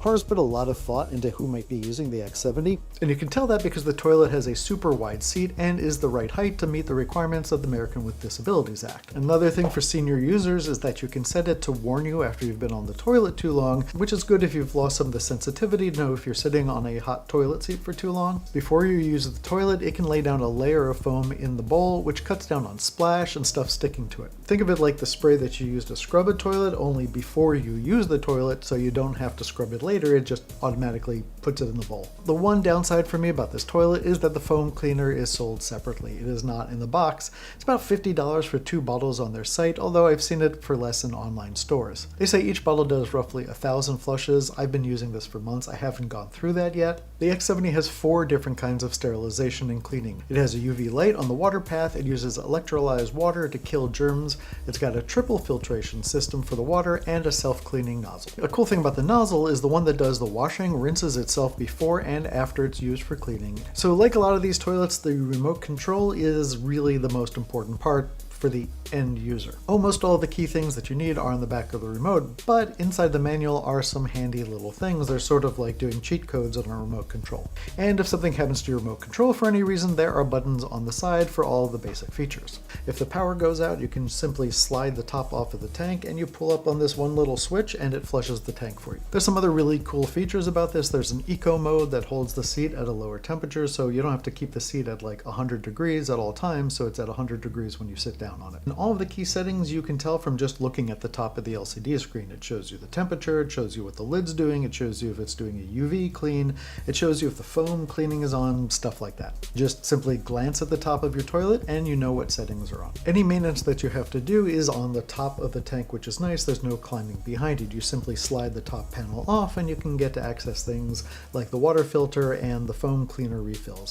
HOROW's put a lot of thought into who might be using the X70, and you can tell that because the toilet has a super wide seat and is the right height to meet the requirements of the American with Disabilities Act. Another thing for senior users is that you can set it to warn you after you've been on the toilet too long, which is good if you've lost some of the sensitivity to know if you're sitting on a hot toilet seat for too long. Before you use the toilet, it can lay down a layer of foam in the bowl, which cuts down on splash and stuff sticking to it. Think of it like the spray that you use to scrub a toilet, only before you use the toilet, so you don't have to scrub it later, it just automatically puts it in the bowl. The one downside for me about this toilet is that the foam cleaner is sold separately. It is not in the box. It's about $50 for 2 bottles on their site, although I've seen it for less in online stores. They say each bottle does roughly 1,000 flushes. I've been using this for months. I haven't gone through that yet. The X70 has 4 different kinds of sterilization and cleaning. It has a UV light on the water path. It uses electrolyzed water to kill germs. It's got a triple filtration system for the water and a self-cleaning nozzle. A cool thing about the nozzle is the one that does the washing rinses itself before and after it's used for cleaning. So like a lot of these toilets, the remote control is really the most important part for the end user. Almost all the key things that you need are on the back of the remote, but inside the manual are some handy little things. They're sort of like doing cheat codes on a remote control. And if something happens to your remote control for any reason, there are buttons on the side for all of the basic features. If the power goes out, you can simply slide the top off of the tank and you pull up on this one little switch and it flushes the tank for you. There's some other really cool features about this. There's an eco mode that holds the seat at a lower temperature, so you don't have to keep the seat at like 100 degrees at all times, so it's at 100 degrees when you sit down on it. And all of the key settings you can tell from just looking at the top of the LCD screen. It shows you the temperature, it shows you what the lid's doing, it shows you if it's doing a UV clean, it shows you if the foam cleaning is on, stuff like that. Just simply glance at the top of your toilet and you know what settings are on. Any maintenance that you have to do is on the top of the tank, which is nice. There's no climbing behind it. You simply slide the top panel off and you can get to access things like the water filter and the foam cleaner refills.